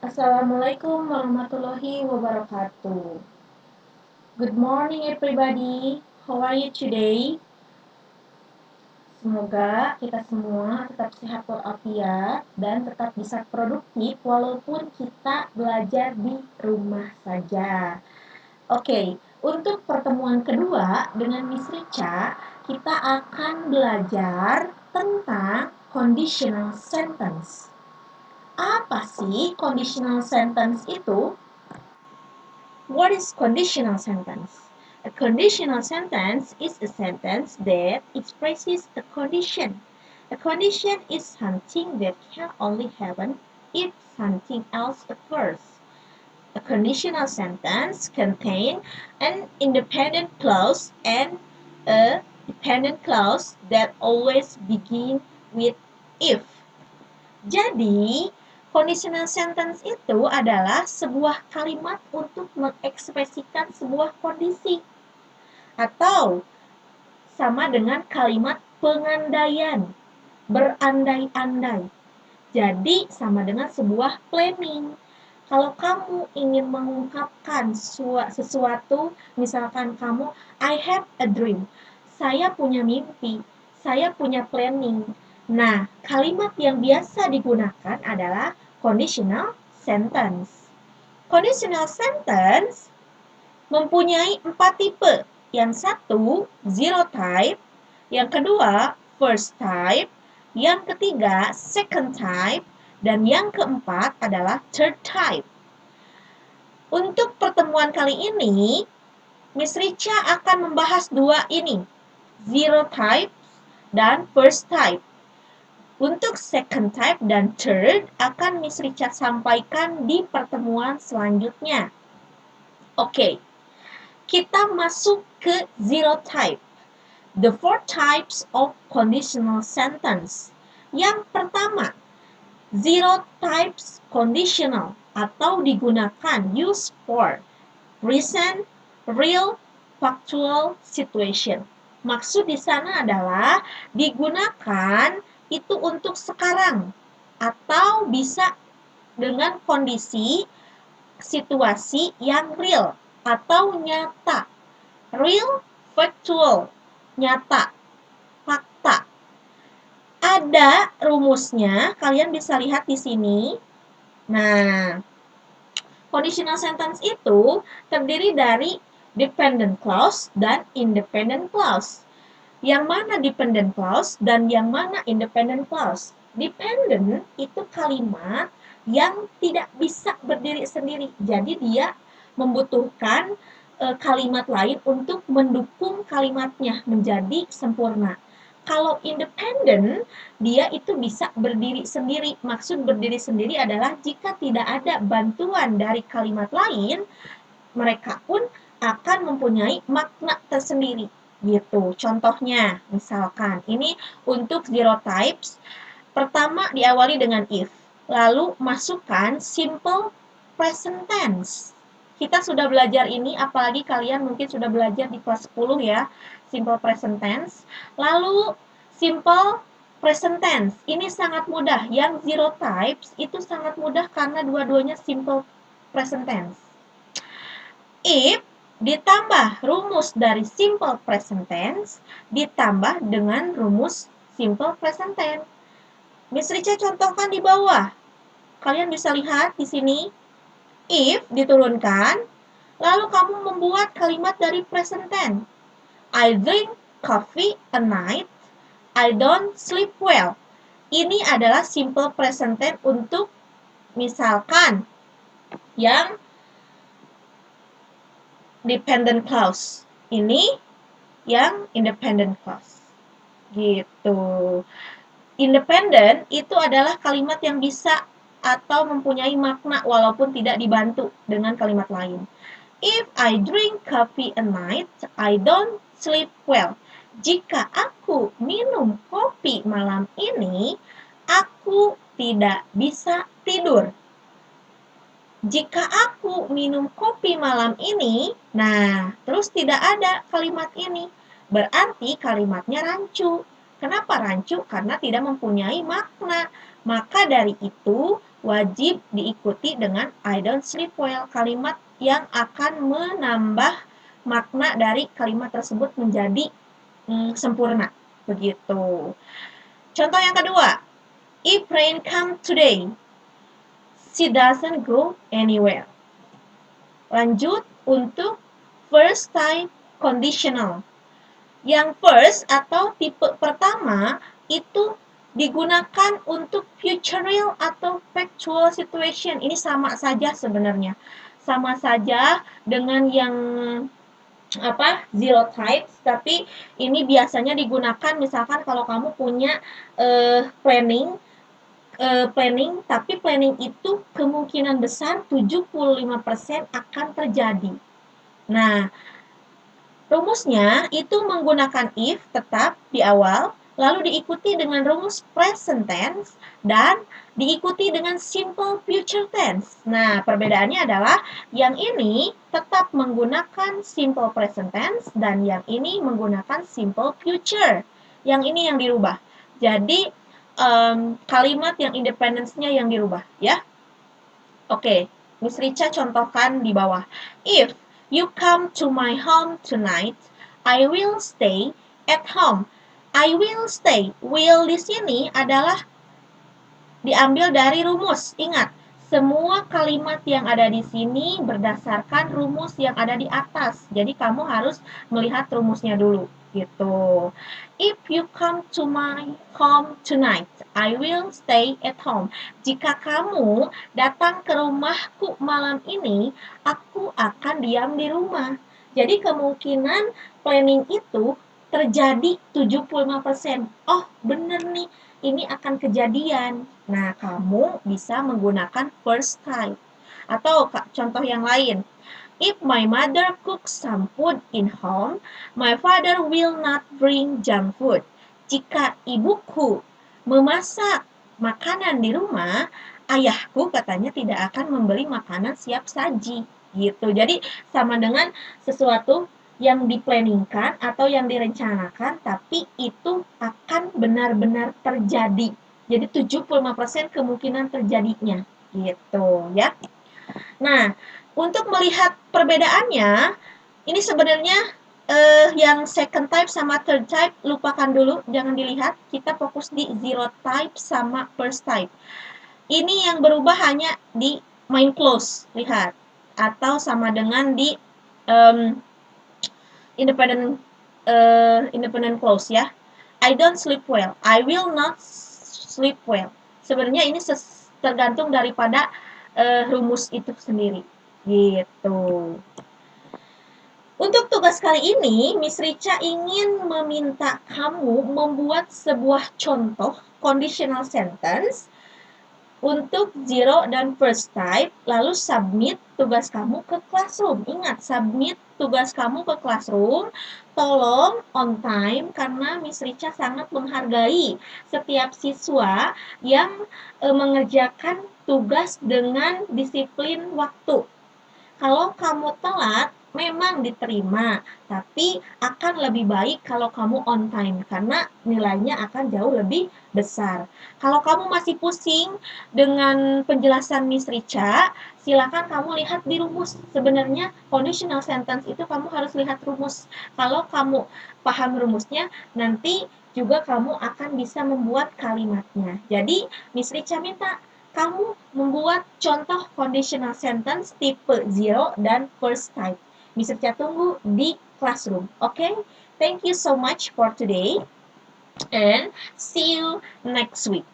Assalamualaikum warahmatullahi wabarakatuh. Good morning everybody. How are you today? Semoga kita semua tetap sehat walafiat dan tetap bisa produktif walaupun kita belajar di rumah saja. Oke, untuk pertemuan kedua dengan Miss Rica, kita akan belajar tentang conditional sentence. Apa sih conditional sentence itu? What is conditional sentence? A conditional sentence is a sentence that expresses a condition. A condition is something that can only happen if something else occurs. A conditional sentence contains an independent clause and a dependent clause that always begin with if. Jadi, conditional sentence itu adalah sebuah kalimat untuk mengekspresikan sebuah kondisi. Atau sama dengan kalimat pengandaian, berandai-andai. Jadi, sama dengan sebuah planning. Kalau kamu ingin mengungkapkan sesuatu, misalkan kamu, I have a dream. Saya punya mimpi, saya punya planning. Nah, kalimat yang biasa digunakan adalah conditional sentence. Conditional sentence mempunyai 4 tipe. Yang satu, zero type. Yang kedua, first type. Yang ketiga, second type. Dan yang keempat adalah third type. Untuk pertemuan kali ini, Miss Rica akan membahas dua ini, zero type dan first type. Untuk second type dan third akan Miss Rica sampaikan di pertemuan selanjutnya. Oke, kita masuk ke zero type. The four types of conditional sentence. Yang pertama, zero types conditional atau digunakan use for present, real, factual situation. Maksud di sana adalah digunakan itu untuk sekarang atau bisa dengan kondisi situasi yang real atau nyata. Real, factual, nyata, fakta. Ada rumusnya, kalian bisa lihat di sini. Nah, conditional sentence itu terdiri dari dependent clause dan independent clause. Yang mana dependent clause dan yang mana independent clause? Dependent itu kalimat yang tidak bisa berdiri sendiri. Jadi dia membutuhkan kalimat lain untuk mendukung kalimatnya menjadi sempurna. Kalau independent, dia itu bisa berdiri sendiri. Maksud berdiri sendiri adalah jika tidak ada bantuan dari kalimat lain, mereka pun akan mempunyai makna tersendiri. Gitu. Contohnya, misalkan ini untuk zero types, pertama diawali dengan if, lalu masukkan simple present tense. Kita sudah belajar ini, apalagi kalian mungkin sudah belajar di kelas 10 ya, simple present tense. Lalu simple present tense, ini sangat mudah. Yang zero types itu sangat mudah karena dua-duanya simple present tense. If ditambah rumus dari simple present tense ditambah dengan rumus simple present tense. Miss Rica contohkan di bawah. Kalian bisa lihat di sini. If diturunkan, lalu kamu membuat kalimat dari present tense. I drink coffee at night. I don't sleep well. Ini adalah simple present tense untuk misalkan yang dependent clause. Ini yang independent clause. Gitu. Independent itu adalah kalimat yang bisa atau mempunyai makna walaupun tidak dibantu dengan kalimat lain. If I drink coffee at night, I don't sleep well. Jika aku minum kopi malam ini, aku tidak bisa tidur. Jika aku minum kopi malam ini, nah, terus tidak ada kalimat ini. Berarti kalimatnya rancu. Kenapa rancu? Karena tidak mempunyai makna. Maka dari itu, wajib diikuti dengan I don't sleep well, kalimat yang akan menambah makna dari kalimat tersebut menjadi sempurna. Begitu. Contoh yang kedua, if rain come today, she doesn't go anywhere. Lanjut untuk first time conditional. Yang first atau tipe pertama itu digunakan untuk future real atau factual situation. Ini sama saja sebenarnya. Sama saja dengan yang zero types, tapi ini biasanya digunakan misalkan kalau kamu punya planning, tapi planning itu kemungkinan besar 75% akan terjadi. Nah, rumusnya itu menggunakan if tetap di awal, lalu diikuti dengan rumus present tense, dan diikuti dengan simple future tense. Nah, perbedaannya adalah yang ini tetap menggunakan simple present tense, dan yang ini menggunakan simple future. Yang ini yang dirubah. Jadi, kalimat yang independence-nya yang dirubah, ya. Oke, Miss Richa contohkan di bawah. If you come to my home tonight, I will stay at home. I will stay. Will di sini adalah diambil dari rumus. Ingat, semua kalimat yang ada di sini berdasarkan rumus yang ada di atas. Jadi kamu harus melihat rumusnya dulu, gitu. If you come to my home tonight, I will stay at home. Jika kamu datang ke rumahku malam ini, aku akan diam di rumah. Jadi kemungkinan planning itu terjadi 75%. Oh, bener nih, ini akan kejadian. Nah, kamu bisa menggunakan first type. Atau contoh yang lain. If my mother cooks some food in home, my father will not bring junk food. Jika ibuku memasak makanan di rumah, ayahku katanya tidak akan membeli makanan siap saji. Gitu. Jadi sama dengan sesuatu yang diplanningkan atau yang direncanakan, tapi itu akan benar-benar terjadi. Jadi 75% kemungkinan terjadinya. Gitu ya. Nah, untuk melihat perbedaannya, ini sebenarnya yang second type sama third type lupakan dulu, jangan dilihat. Kita fokus di zero type sama first type. Ini yang berubah hanya di main clause, lihat. Atau sama dengan di independent clause ya. I don't sleep well. I will not sleep well. Sebenarnya ini tergantung daripada rumus itu sendiri. Gitu. Untuk tugas kali ini, Miss Richa ingin meminta kamu membuat sebuah contoh conditional sentence untuk zero dan first type, lalu submit tugas kamu ke classroom. Ingat, submit tugas kamu ke classroom, tolong on time, karena Miss Richa sangat menghargai setiap siswa yang mengerjakan tugas dengan disiplin waktu. Kalau kamu telat, memang diterima, tapi akan lebih baik kalau kamu on time, karena nilainya akan jauh lebih besar. Kalau kamu masih pusing dengan penjelasan Miss Richa, silakan kamu lihat di rumus. Sebenarnya conditional sentence itu kamu harus lihat rumus. Kalau kamu paham rumusnya, nanti juga kamu akan bisa membuat kalimatnya. Jadi, Miss Richa minta kamu membuat contoh conditional sentence tipe zero dan first type. Miss Richa tunggu di classroom. Okay? Thank you so much for today and see you next week.